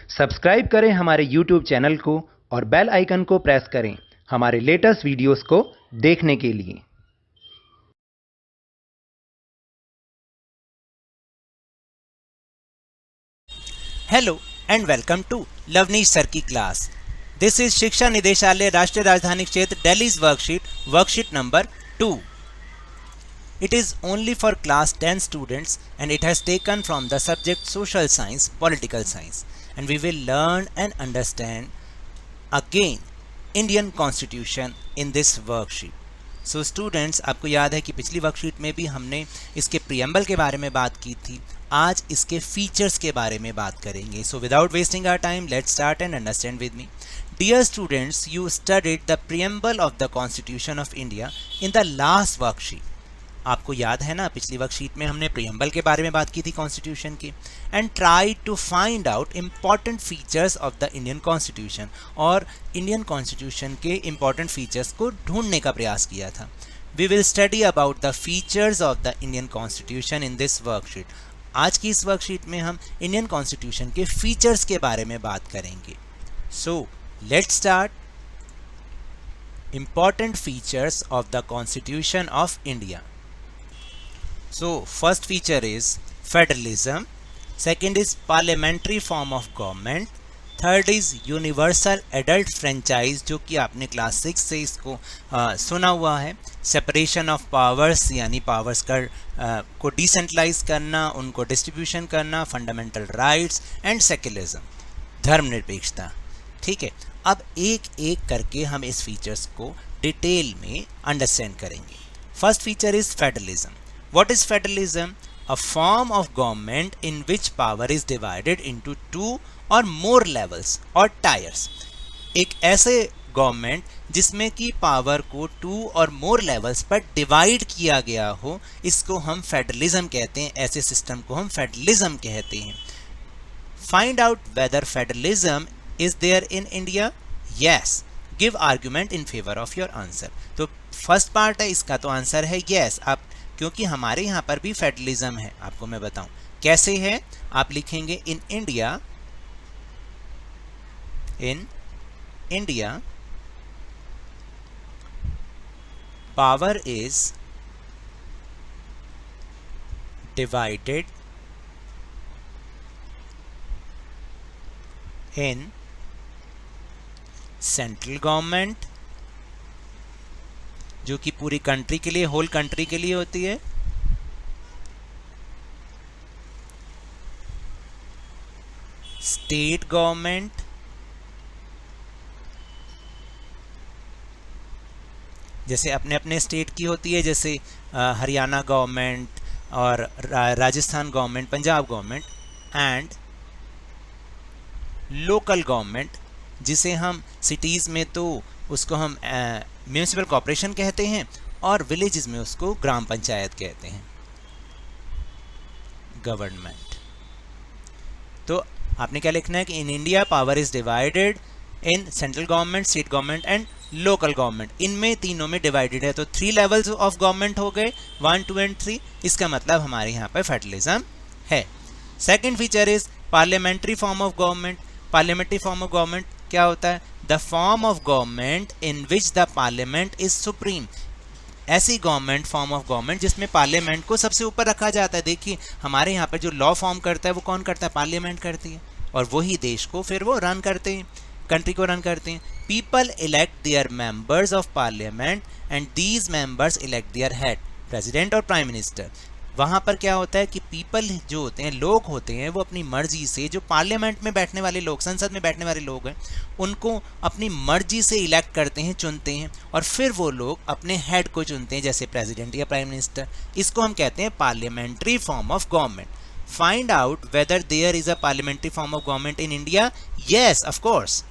Subscribe करें हमारे YouTube channel को और बेल आइकन को प्रेस करें हमारे लेटेस्ट वीडियोस को देखने के लिए। Hello and welcome to Lavneesh sir की class. This is Shiksha Nideshalaya Rashtriya Rajdhani Kshetra Delhi's worksheet number 2. It is only for class 10 students and it has taken from the subject social science, political science, and we will learn and understand again Indian Constitution in this worksheet. So students, आपको याद है कि पिछली worksheet में भी हमने इसके preamble के बारे में बात की थी। आज इसके फीचर्स के बारे में बात करेंगे। So without wasting our time, let's start and understand with me. Dear students, you studied the preamble of the Constitution of India in the last worksheet. आपको याद है ना, पिछली वर्कशीट में हमने प्रियम्बल के बारे में बात की थी कॉन्स्टिट्यूशन की, and try to find out important features of the Indian constitution, और इंडियन कॉन्स्टिट्यूशन के इम्पॉर्टेंट फीचर्स को ढूंढने का प्रयास किया था। We will study about the features of the Indian constitution in this worksheet. आज की इस वर्कशीट में हम इंडियन कॉन्स्टिट्यूशन के फीचर्स के बारे में बात करेंगे। So let's start. Important features of the constitution of India. So first feature is federalism, second is parliamentary form of government, third is universal adult franchise, जो कि आपने क्लास 6 से इसको सुना हुआ है। सेपरेशन ऑफ पावर्स, यानी पावर्स को डिसेंट्रलाइज करना, उनको डिस्ट्रीब्यूशन करना, फंडामेंटल राइट्स एंड सेक्युलरिज्म, धर्मनिरपेक्षता। ठीक है, अब एक एक करके हम इस फीचर्स को डिटेल में अंडरस्टैंड करेंगे। First feature is federalism. What is federalism? A form of government in which power is divided into two or more levels or tiers. एक ऐसे गवर्नमेंट जिसमें कि पावर को 2 और मोर लेवल्स पर डिवाइड किया गया हो, इसको हम फेडरलिज्म कहते हैं। ऐसे सिस्टम को हम फेडरलिज्म कहते हैं। Find out whether federalism is there in India. Yes. Give argument in favour of your answer. तो फर्स्ट पार्ट है इसका, तो आंसर है यस। आप, क्योंकि हमारे यहाँ पर भी फेडरलिज्म है, आपको मैं बताऊं कैसे है। आप लिखेंगे in India power is divided in central government, जो कि पूरी कंट्री के लिए, होल कंट्री के लिए होती है, स्टेट गवर्नमेंट, जैसे अपने अपने स्टेट की होती है, जैसे हरियाणा गवर्नमेंट और Rajasthan government, Punjab government, and local government, जिसे हम सिटीज़ में तो उसको हम म्यूनिसिपल कॉर्पोरेशन कहते हैं, और विलेजेस में उसको ग्राम पंचायत कहते हैं, गवर्नमेंट। तो आपने क्या लिखना है कि in India power is divided in central government, state government and local government. इनमें तीनों में डिवाइडेड है, तो 3 लेवल्स ऑफ गवर्नमेंट हो गए, 1, 2 एंड 3। इसका मतलब हमारे यहाँ पर फेडरलिज्म है। Second feature is parliamentary form of government. Parliamentary form of government क्या होता है? The form of government in which the parliament is supreme. ऐसी गवर्नमेंट, फॉर्म ऑफ गवर्नमेंट जिसमें पार्लियामेंट को सबसे ऊपर रखा जाता है। देखिए हमारे यहाँ पर जो लॉ फॉर्म करता है वो कौन करता है? पार्लियामेंट करती है, और वही देश को फिर वो रन करते हैं, कंट्री को रन करते हैं। People elect their members of parliament and these members elect their head, president और प्राइम मिनिस्टर। वहाँ पर क्या होता है कि पीपल जो होते हैं, लोग होते हैं, वो अपनी मर्जी से, जो पार्लियामेंट में बैठने वाले लोग, संसद में बैठने वाले लोग हैं, उनको अपनी मर्जी से इलेक्ट करते हैं, चुनते हैं, और फिर वो लोग अपने हेड को चुनते हैं, जैसे प्रेसिडेंट या प्राइम मिनिस्टर। इसको हम कहते हैं parliamentary form of government. Find out whether there is a parliamentary form of government in India. Yes, of course.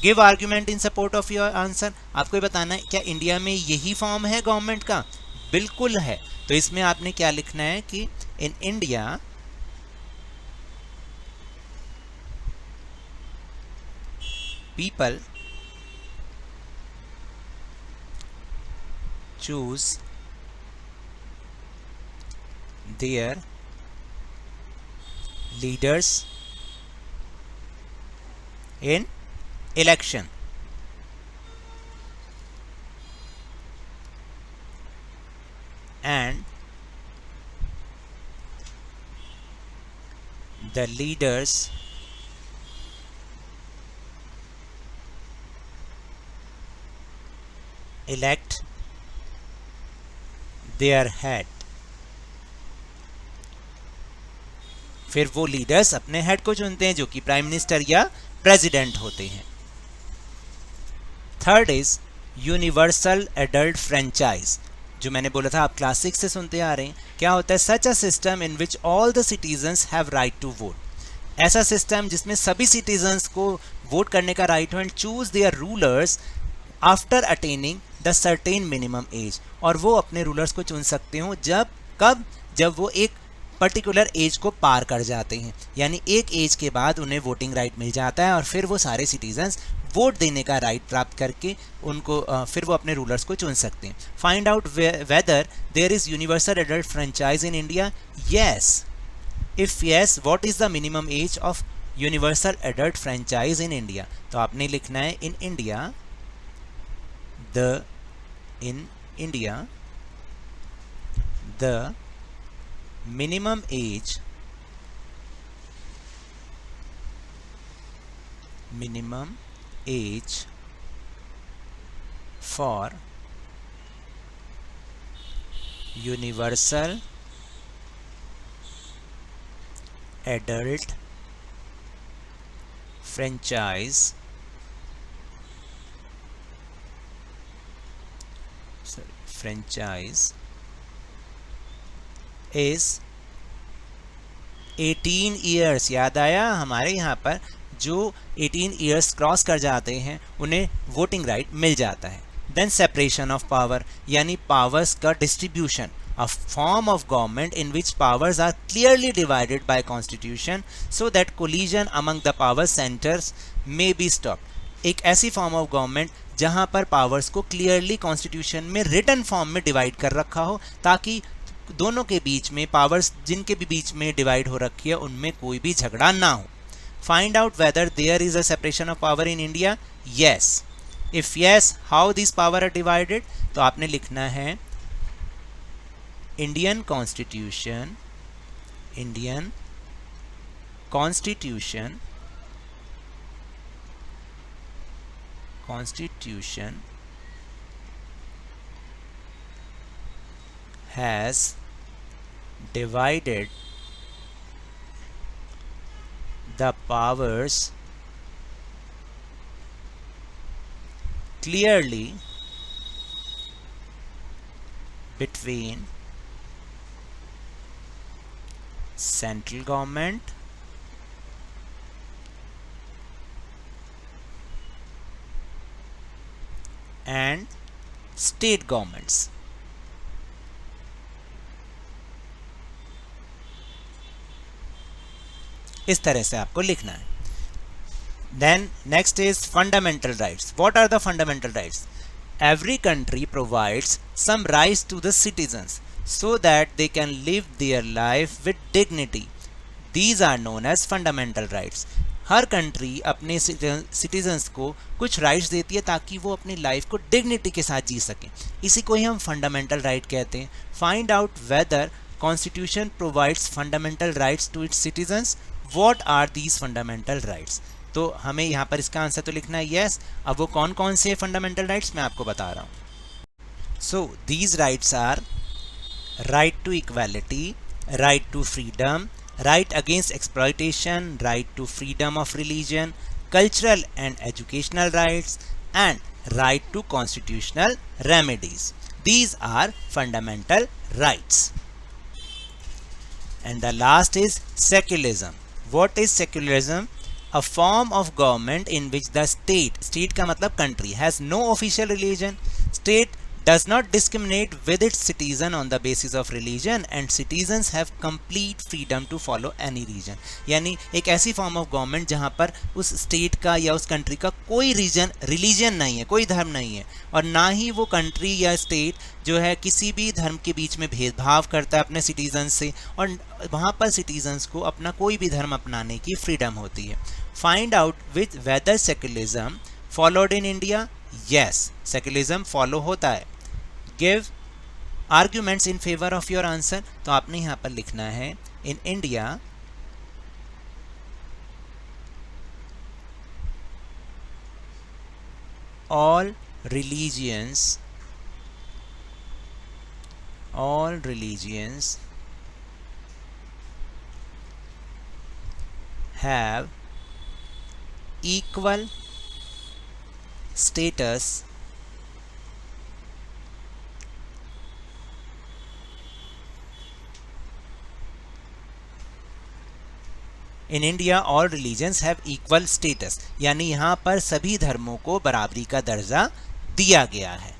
Give argument in support of your answer. आपको बताना है क्या इंडिया में यही फॉर्म है गवर्नमेंट का? बिल्कुल है। तो इसमें आपने क्या लिखना है कि in India people choose their leaders in election. And the leaders elect their head. फिर वो लीडर्स अपने हेड को चुनते हैं जो कि प्राइम मिनिस्टर या प्रेसिडेंट होते हैं. Third is universal adult franchise, जो मैंने बोला था आप क्लास 6 से सुनते आ रहे हैं. क्या होता है? Such a system in which all the citizens have right to vote. ऐसा सिस्टम जिसमें सभी सिटीजन्स को वोट करने का राइट हो and choose their rulers after attaining the certain minimum age. और वो अपने रूलर्स को चुन सकते हो जब वो एक पर्टिकुलर एज को पार कर जाते हैं, यानी एक एज के बाद उन्हें वोटिंग राइट मिल जाता है और फिर वो सारे सिटीजन्स वोट देने का राइट प्राप्त करके उनको फिर वो अपने रूलर्स को चुन सकते हैं. Find out whether there is universal adult franchise in India. Yes. If yes, what is the minimum age of universal adult franchise in India? तो आपने लिखना है in India the minimum age for universal adult franchise is 18 years. याद आया? हमारे यहाँ पर जो 18 ईयर्स क्रॉस कर जाते हैं उन्हें वोटिंग राइट मिल जाता है. देन सेपरेशन ऑफ पावर, यानी पावर्स का distribution. A form of government in which powers are clearly divided by constitution so that collision among the power centres may be stopped. एक ऐसी फॉर्म ऑफ गवर्नमेंट जहाँ पर powers को clearly constitution में written form में divide कर रखा हो, ताकि दोनों के बीच में पावर्स जिनके भी बीच में डिवाइड हो रखी है उनमें कोई भी झगड़ा ना हो. Find out whether there is a separation of power in India. Yes. If yes, how this power are divided? तो आपने लिखना है Indian constitution has divided the powers clearly between central government and state governments. इस तरह से आपको लिखना है. Then next is fundamental rights. What are the fundamental rights? Every country provides some rights to the citizens so that they can live their life with dignity. These are known as fundamental rights. Her country अपने citizens को कुछ rights देती है ताकि वो अपनी life को dignity के साथ जी सकें. इसी को ही हम फंडामेंटल राइट कहते हैं. Find out whether constitution provides fundamental rights to its citizens. What are these fundamental rights? तो हमें यहाँ पर इसका आंसर तो लिखना है यस. अब वो कौन कौन से फंडामेंटल राइट्स मैं आपको बता रहा हूँ. So these rights are right to equality, right to freedom, right against exploitation, right to freedom of religion, cultural and educational rights, and right to constitutional remedies. These are fundamental rights. And the last is secularism. What is secularism? A form of government in which the state का मतलब country has no official religion. State does not discriminate with its citizen on the basis of religion and citizens have complete freedom to follow any region। यानी एक ऐसी form of government जहां पर उस state का या उस कंट्री का कोई रिलीजन नहीं है, कोई धर्म नहीं है, और ना ही वो कंट्री या स्टेट जो है किसी भी धर्म के बीच में भेदभाव करता है अपने सिटीजन्स से, और वहाँ पर सिटीजन्स को अपना कोई भी धर्म अपनाने की फ्रीडम होती है। Find out with whether secularism followed in India. Yes, secularism follow होता है। Give arguments in favour of your answer. तो आपने यहाँ पर लिखना है in India all religions have equal status in India all religions have equal status, यानी यहाँ पर सभी धर्मों को बराबरी का दर्जा दिया गया है।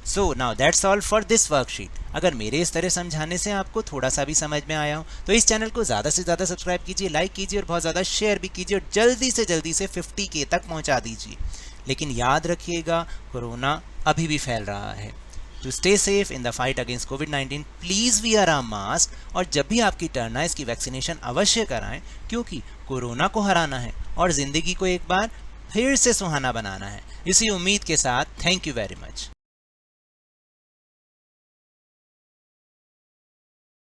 So now that's all for this worksheet. अगर मेरे इस तरह समझाने से आपको थोड़ा सा भी समझ में आया हो तो इस चैनल को ज़्यादा से ज़्यादा सब्सक्राइब कीजिए, लाइक कीजिए और बहुत ज़्यादा शेयर भी कीजिए और जल्दी से 50K तक पहुँचा दीजिए। लेकिन याद रखिएगा, कोरोना अभी भी फैल रहा है। To stay safe in the fight against COVID-19, please wear a mask, और जब भी आपकी टर्न आए इसकी वैक्सीनेशन अवश्य कराएं, क्योंकि कोरोना को हराना है और ज़िंदगी को एक बार फिर से सुहाना बनाना है। इसी उम्मीद के साथ थैंक यू वेरी मच।